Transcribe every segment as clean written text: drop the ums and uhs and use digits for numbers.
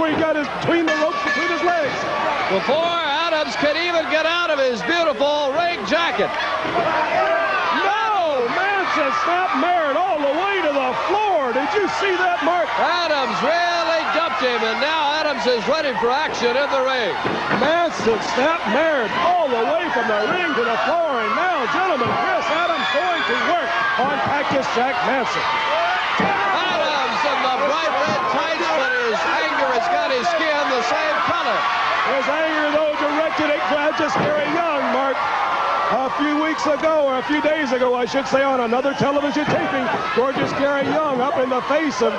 he got his between the ropes between his legs. Before Adams could even get out of his beautiful ring jacket. No! Manson snapped Merritt all the way to the floor. Did you see that, Mark? Adams really dumped him, and now Adams is ready for action in the ring. Manson snapped Merritt all the way from the ring to the floor, and now, gentlemen, Chris Adams going to work on Cactus Jack Manson. Adams in the bright red tights, but his anger has got his skin the same color. His anger, though, directed at Cactus Gary Young, Mark. A few weeks ago, or a few days ago, I should say, on another television taping, gorgeous Gary Young up in the face of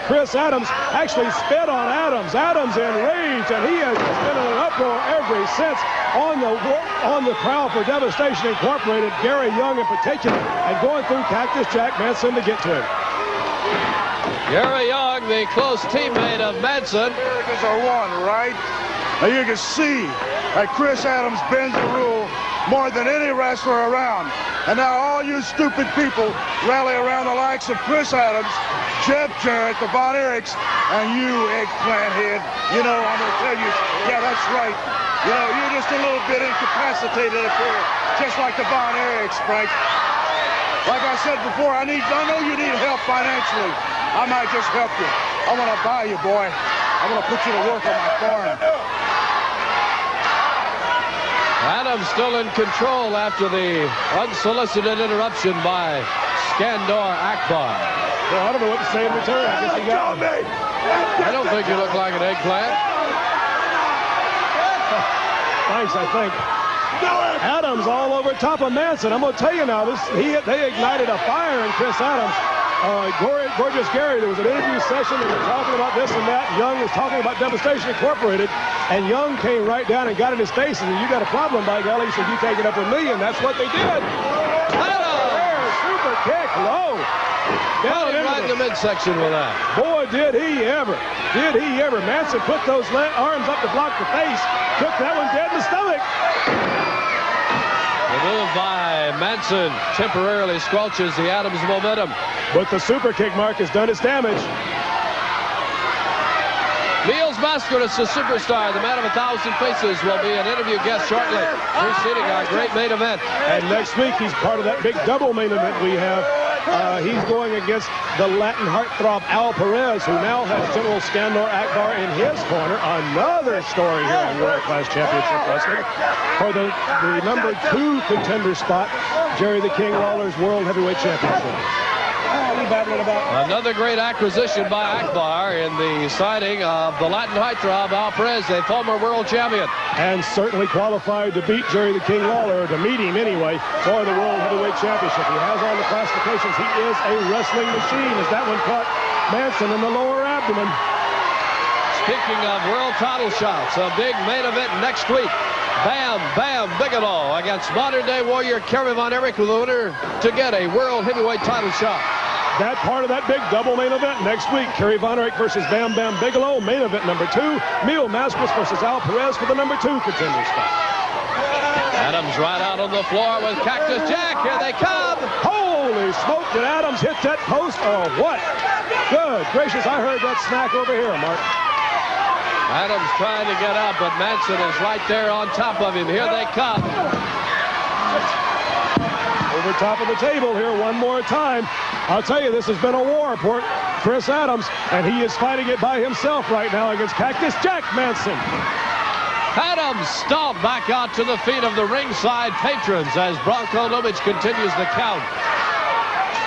Chris Adams actually spit on Adams. Adams enraged, and he has just been in an uproar ever since on the crowd for Devastation Incorporated, Gary Young in particular, and going through Cactus Jack Manson to get to him. Gary Young, the close teammate of Manson. Americans are one, right? Now you can see that Chris Adams bends the rule more than any wrestler around. And now all you stupid people rally around the likes of Chris Adams, Jeff Jarrett, the Von Erichs, and you, eggplant head. You know, I'm going to tell you, yeah, that's right. You know, you're just a little bit incapacitated up here, just like the Von Erichs, Frank. Like I said before, I know you need help financially. I might just help you. I want to buy you, boy. I want to put you to work on my farm. Adams still in control after the unsolicited interruption by Skandor Akbar. Well, I don't know what to say in return. I guess he got me. I don't think you look like an eggplant. Thanks, I think. Adams all over top of Manson. I'm going to tell you now, they ignited a fire in Chris Adams. Gorgeous Gary, there was an interview session. They were talking about this and that. Young was talking about Devastation Incorporated, and Young came right down and got in his face and said, "You got a problem, by golly." He said, "You take it up with me," and that's what they did. There, super kick, low. Down right in the midsection with that. Boy, did he ever. Did he ever. Manson put those arms up to block the face, took that one dead in the stomach. The move by Manson temporarily squelches the Adams momentum. But the super kick, Mark, has done its damage. Niels Mascaris, the superstar, the man of 1,000 faces, will be an interview guest shortly, preceding our great main event. And next week, he's part of that big double main event we have. He's going against the Latin heartthrob Al Perez, who now has General Skandor Akbar in his corner. Another story here on World Class Championship Wrestling for the number 2 contender spot, Jerry the King Lawler's World Heavyweight Championship. Another great acquisition by Akbar in the signing of the Latin heartthrob Al Perez, a former world champion. And certainly qualified to beat Jerry the King Lawler, to meet him anyway, for the World Heavyweight Championship. He has all the classifications. He is a wrestling machine, as that one caught Manson in the lower abdomen. Speaking of world title shots, a big main event next week. Bam Bam Bigelow against modern-day warrior Kerry Von Erich, the winner to get a world heavyweight title shot. That part of that big double main event next week. Kerry Von Erich versus Bam Bam Bigelow. Main event number 2. Niels Mascaris versus Al Perez for the number 2 contender spot. Adams right out on the floor with Cactus Jack. Here they come. Holy smoke, did Adams hit that post or what? Good gracious, I heard that smack over here, Mark. Adams trying to get up, but Manson is right there on top of him. Here they come. Over top of the table here one more time. I'll tell you, this has been a war for Chris Adams, and he is fighting it by himself right now against Cactus Jack Manson. Adams stomped back out to the feet of the ringside patrons as Bronco Lubitsch continues the count.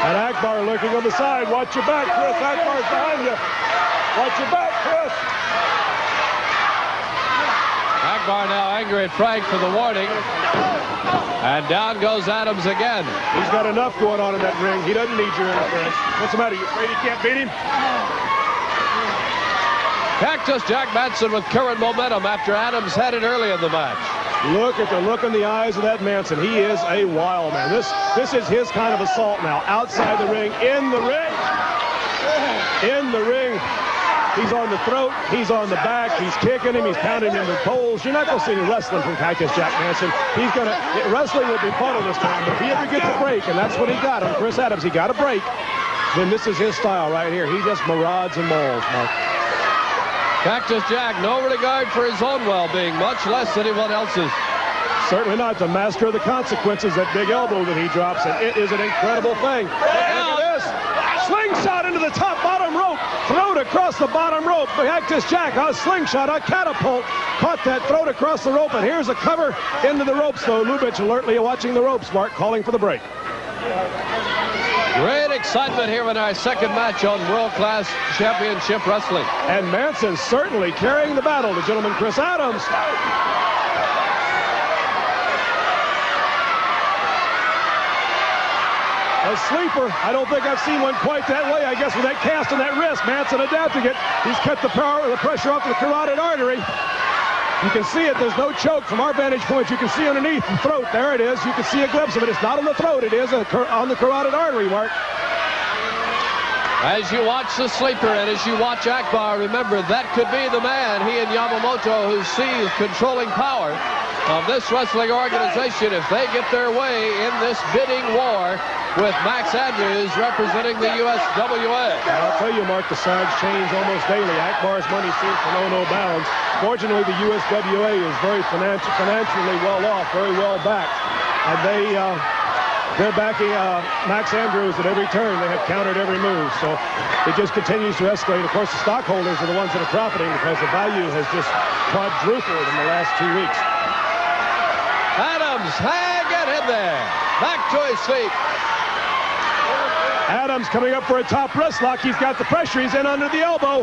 And Akbar looking on the side. Watch your back, Chris. Akbar's behind you. Watch your back, Chris. Akbar now angry at Frank for the warning. And down goes Adams again. He's got enough going on in that ring. He doesn't need your interference. What's the matter? You afraid he can't beat him? Cactus Jack Manson with current momentum after Adams had it early in the match. Look at the look in the eyes of that Manson. He is a wild man. This is his kind of assault now. Outside the ring, in the ring. In the ring. He's on the throat. He's on the back. He's kicking him. He's pounding him with poles. You're not going to see any wrestling from Cactus Jack Manson. Wrestling will be fun this time. But if he ever gets a break, and that's what he got on Chris Adams, he got a break, then this is his style right here. He just marauds and mauls, Mark. Cactus Jack, no regard for his own well-being, much less anyone else's. Certainly not. The master of the consequences, that big elbow that he drops, and it is an incredible thing. Look at this. Slingshot into the top bottom rope. Thrown across the bottom rope. Cactus Jack, a slingshot, a catapult. Caught that, thrown across the rope, and here's a cover into the ropes, though. Lubitsch alertly watching the ropes, Mark, calling for the break. Great excitement here in our second match on World Class Championship Wrestling. And Manson certainly carrying the battle. The gentleman, Chris Adams. A sleeper. I don't think I've seen one quite that way. I guess with that cast on that wrist, Manson adapting it. He's kept the pressure off the carotid artery. You can see it. There's no choke from our vantage point. You can see underneath the throat. There it is. You can see a glimpse of it. It's not on the throat. It is on the carotid artery, Mark. As you watch the sleeper and as you watch Akbar, remember that could be the man, he and Yamamoto, who sees controlling power of this wrestling organization if they get their way in this bidding war with Max Andrews representing the USWA. I'll tell you, Mark, the sides change almost daily. Akbar's money seems to know no bounds. Fortunately, the USWA is very financially well off, very well backed. And they're backing Max Andrews at every turn. They have countered every move. So it just continues to escalate. Of course, the stockholders are the ones that are profiting because the value has just quadrupled in the last 2 weeks. Adams, get in there. Back to his feet. Adams coming up for a top wrist lock. He's got the pressure. He's in under the elbow.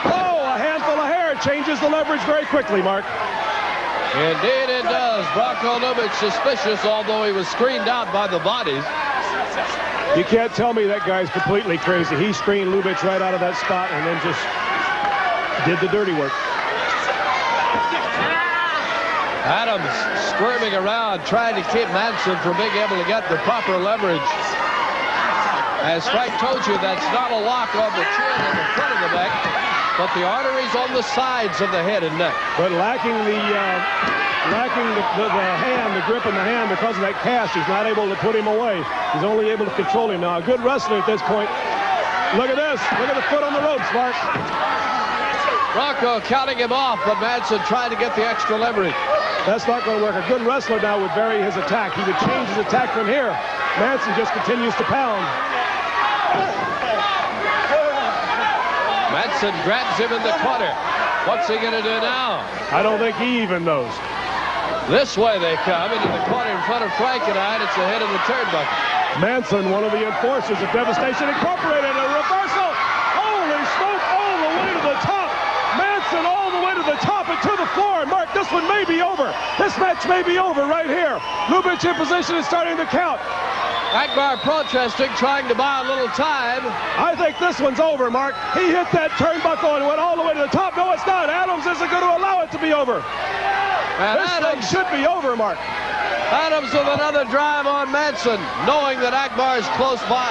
Oh, a handful of hair changes the leverage very quickly, Mark. Indeed it does. Bronco Lubitsch suspicious, although he was screened out by the bodies. You can't tell me that guy's completely crazy. He screened Lubitsch right out of that spot and then just did the dirty work. Adams squirming around, trying to keep Manson from being able to get the proper leverage. As Frank told you, that's not a lock on the chin in the front of the neck, but the arteries on the sides of the head and neck. But lacking the hand, the grip in the hand because of that cast, he's not able to put him away. He's only able to control him now. A good wrestler at this point. Look at this. Look at the foot on the ropes, Mark. Bronco counting him off, but Manson trying to get the extra leverage. That's not going to work. A good wrestler now would vary his attack. He would change his attack from here. Manson just continues to pound. Manson grabs him in the corner. What's he going to do now? I don't think he even knows. This way they come into the corner in front of Frank and I, and it's the head of the turnbuckle. Manson, one of the enforcers of Devastation Incorporated, a reversal. Holy smoke, all the way to the top. Manson all the way to the top and to the floor. And Mark, this one may be over. This match may be over right here. Lubitsch in position and starting to count. Akbar protesting, trying to buy a little time. I think this one's over, Mark. He hit that turnbuckle and went all the way to the top. No, it's not. Adams isn't going to allow it to be over. And this thing should be over, Mark. Adams with another drive on Manson, knowing that Akbar is close by.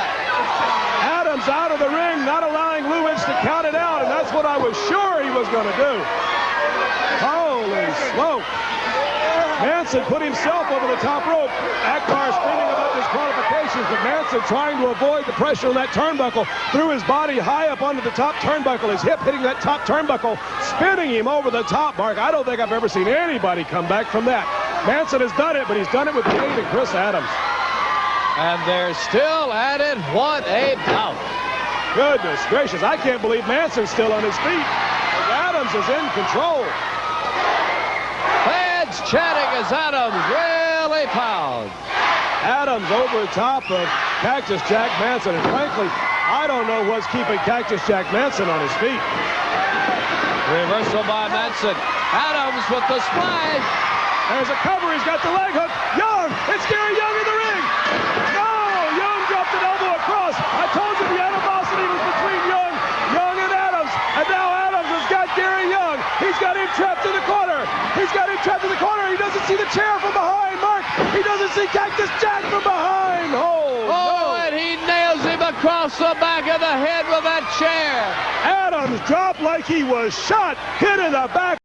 Adams out of the ring, not allowing Lubitsch to count it out, and that's what I was sure he was going to do. Holy smoke. Manson put himself over the top rope. Akbar screaming about disqualifications, but Manson trying to avoid the pressure on that turnbuckle, threw his body high up onto the top turnbuckle, his hip hitting that top turnbuckle, spinning him over the top, Mark. I don't think I've ever seen anybody come back from that. Manson has done it, but he's done it with the aid of Chris Adams. And they're still at it. What a bout. Goodness gracious, I can't believe Manson's still on his feet. Adams is in control. Fans chanting as Adams really pounds. Adams over top of Cactus Jack Manson, and frankly, I don't know what's keeping Cactus Jack Manson on his feet. Reversal by Manson. Adams with the splash. There's a cover. He's got the leg hook. Young. It's Gary Young in the ring. No. Young dropped an elbow across. I told you the animosity was between Young and Adams. And now Adams has got Gary Young. He's got him trapped in the corner. He's got him trapped in the corner. He doesn't see the chair from behind, Mark. He doesn't see Cactus Jack from behind. Oh, no. And he nails him across the back of the head with that chair. Adams dropped like he was shot. Hit in the back.